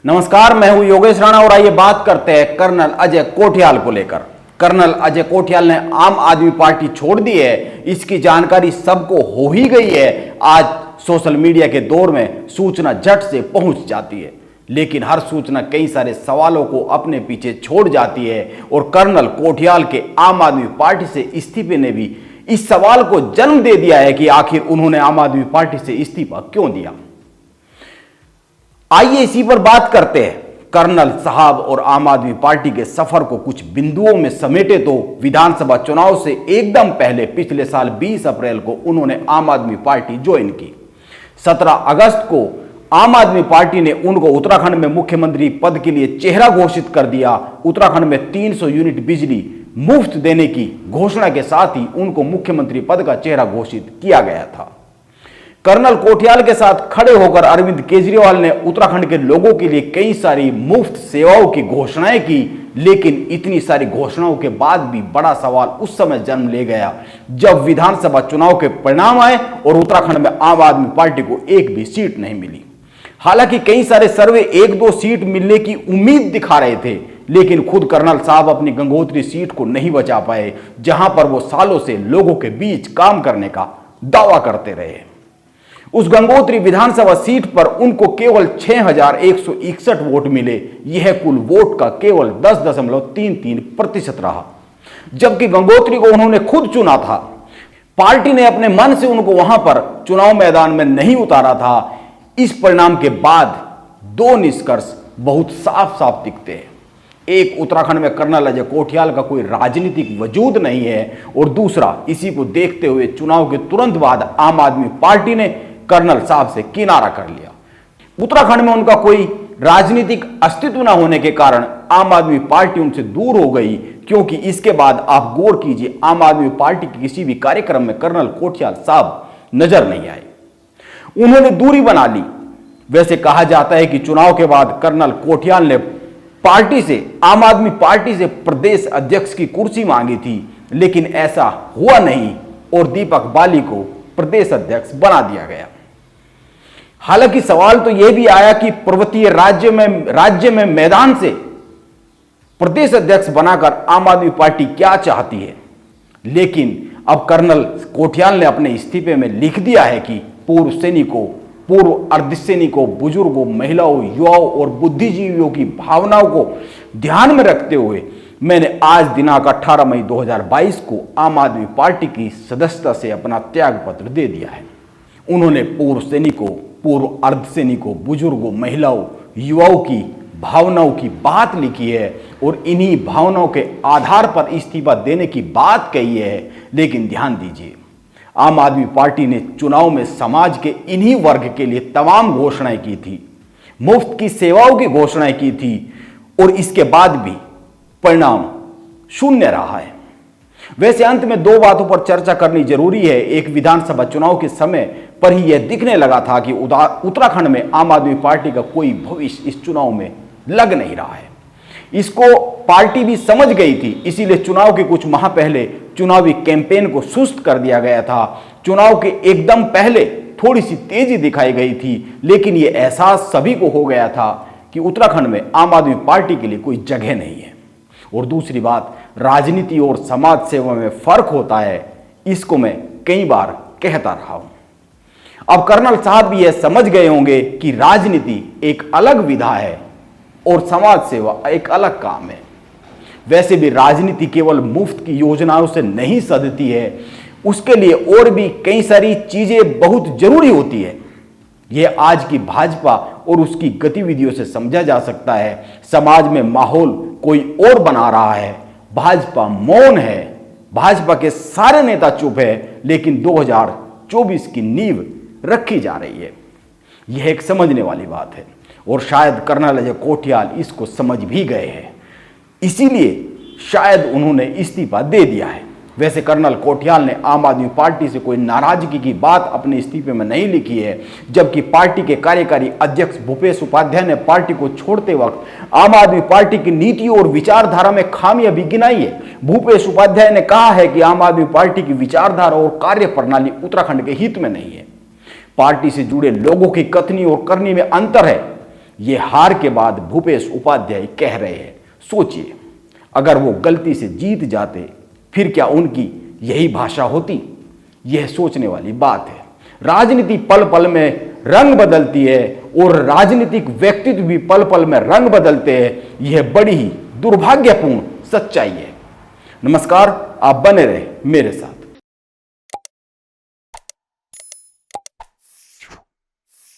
नमस्कार, मैं हूं योगेश राणा और आइए बात करते हैं कर्नल अजय कोठियाल को लेकर। कर्नल अजय कोठियाल ने आम आदमी पार्टी छोड़ दी है, इसकी जानकारी सबको हो ही गई है। आज सोशल मीडिया के दौर में सूचना झट से पहुंच जाती है, लेकिन हर सूचना कई सारे सवालों को अपने पीछे छोड़ जाती है और कर्नल कोठियाल के आम आदमी पार्टी से इस्तीफे ने भी इस सवाल को जन्म दे दिया है कि आखिर उन्होंने आम आदमी पार्टी से इस्तीफा क्यों दिया। आइए इसी पर बात करते हैं। कर्नल साहब और आम आदमी पार्टी के सफर को कुछ बिंदुओं में समेटे तो विधानसभा चुनाव से एकदम पहले पिछले साल 20 अप्रैल को उन्होंने आम आदमी पार्टी ज्वाइन की। 17 अगस्त को आम आदमी पार्टी ने उनको उत्तराखंड में मुख्यमंत्री पद के लिए चेहरा घोषित कर दिया। उत्तराखंड में 300 यूनिट बिजली मुफ्त देने की घोषणा के साथ ही उनको मुख्यमंत्री पद का चेहरा घोषित किया गया था। कर्नल कोठियाल के साथ खड़े होकर अरविंद केजरीवाल ने उत्तराखंड के लोगों के लिए कई सारी मुफ्त सेवाओं की घोषणाएं की, लेकिन इतनी सारी घोषणाओं के बाद भी बड़ा सवाल उस समय जन्म ले गया जब विधानसभा चुनाव के परिणाम आए और उत्तराखंड में आम आदमी पार्टी को एक भी सीट नहीं मिली। हालांकि कई सारे सर्वे 1-2 सीट मिलने की उम्मीद दिखा रहे थे, लेकिन खुद कर्नल साहब अपनी गंगोत्री सीट को नहीं बचा पाए, जहां पर वो सालों से लोगों के बीच काम करने का दावा करते रहे। उस गंगोत्री विधानसभा सीट पर उनको केवल 6161 वोट मिले। यह कुल वोट का केवल 10.33% रहा, जबकि गंगोत्री को उन्होंने खुद चुना था। पार्टी ने अपने मन से उनको वहां पर चुनाव मैदान में नहीं उतारा था। इस परिणाम के बाद 2 निष्कर्ष बहुत साफ साफ दिखते हैं। एक, उत्तराखंड में कर्नल अजय कोठियाल का कोई राजनीतिक वजूद नहीं है, और दूसरा, इसी को देखते हुए चुनाव के तुरंत बाद आम आदमी पार्टी ने कर्नल साहब से किनारा कर लिया। उत्तराखंड में उनका कोई राजनीतिक अस्तित्व न होने के कारण आम आदमी पार्टी उनसे दूर हो गई, क्योंकि इसके बाद आप गौर कीजिए, आम आदमी पार्टी के किसी भी कार्यक्रम में कर्नल कोठियाल साहब नजर नहीं आए। उन्होंने दूरी बना ली। वैसे कहा जाता है कि चुनाव के बाद कर्नल कोठियाल ने पार्टी से, आम आदमी पार्टी से प्रदेश अध्यक्ष की कुर्सी मांगी थी, लेकिन ऐसा हुआ नहीं और दीपक बाली को प्रदेश अध्यक्ष बना दिया गया। हालांकि सवाल तो यह भी आया कि पर्वतीय राज्य में मैदान से प्रदेश अध्यक्ष बनाकर आम आदमी पार्टी क्या चाहती है, लेकिन अब कर्नल कोठियाल ने अपने इस्तीफे में लिख दिया है कि पूर्व सैनिकों, पूर्व अर्धसैनिकों, बुजुर्गों, महिलाओं, युवाओं और बुद्धिजीवियों की भावनाओं को ध्यान में रखते हुए मैंने आज दिनांक 18 मई 2022 को आम आदमी पार्टी की सदस्यता से अपना त्याग पत्र दे दिया है। उन्होंने पूर्व सैनिकों, पूर्व अर्धसैनिकों, बुजुर्गों, महिलाओं, युवाओं की भावनाओं की बात लिखी है और इन्हीं भावनाओं के आधार पर इस्तीफा देने की बात कही है। लेकिन ध्यान दीजिए, आम आदमी पार्टी ने चुनाव में समाज के इन्हीं वर्ग के लिए तमाम घोषणाएं की थी, मुफ्त की सेवाओं की घोषणाएं की थी, और इसके बाद भी परिणाम शून्य रहा है। वैसे अंत में 2 बातों पर चर्चा करनी जरूरी है। एक, विधानसभा चुनाव के समय पर ही यह दिखने लगा था कि उत्तराखंड में आम आदमी पार्टी का कोई भविष्य इस चुनाव में लग नहीं रहा है। इसको पार्टी भी समझ गई थी, इसीलिए चुनाव के कुछ माह पहले चुनावी कैंपेन को सुस्त कर दिया गया था। चुनाव के एकदम पहले थोड़ी सी तेजी दिखाई गई थी, लेकिन यह एहसास सभी को हो गया था कि उत्तराखंड में आम आदमी पार्टी के लिए कोई जगह नहीं है। और दूसरी बात, राजनीति और समाज सेवा में फर्क होता है, इसको मैं कई बार कहता रहा हूं। अब कर्नल साहब भी यह समझ गए होंगे कि राजनीति एक अलग विधा है और समाज सेवा एक अलग काम है। वैसे भी राजनीति केवल मुफ्त की योजनाओं से नहीं सधती है, उसके लिए और भी कई सारी चीजें बहुत जरूरी होती है। यह आज की भाजपा और उसकी गतिविधियों से समझा जा सकता है। समाज में माहौल कोई और बना रहा है, भाजपा मौन है, भाजपा के सारे नेता चुप है, लेकिन 2024 की नींव रखी जा रही है। यह एक समझने वाली बात है और शायद कर्नल अजय कोठियाल इसको समझ भी गए हैं, इसीलिए शायद उन्होंने इस्तीफा दे दिया है। वैसे कर्नल कोठियाल ने आम आदमी पार्टी से कोई नाराजगी की बात अपने इस्तीफे में नहीं लिखी है, जबकि पार्टी के कार्यकारी अध्यक्ष भूपेश उपाध्याय ने पार्टी को छोड़ते वक्त आम आदमी पार्टी की नीति और विचारधारा में खामियां भी गिनाई है। भूपेश उपाध्याय ने कहा है कि आम आदमी पार्टी की विचारधारा और कार्य प्रणाली उत्तराखंड के हित में नहीं है। पार्टी से जुड़े लोगों की कथनी और करनी में अंतर है। ये हार के बाद भूपेश उपाध्याय कह रहे हैं। सोचिए, अगर वो गलती से जीत जाते फिर क्या उनकी यही भाषा होती? यह सोचने वाली बात है। राजनीति पल पल में रंग बदलती है और राजनीतिक व्यक्तित्व भी पल पल में रंग बदलते हैं। यह बड़ी ही दुर्भाग्यपूर्ण सच्चाई है। नमस्कार, आप बने रहे मेरे साथ।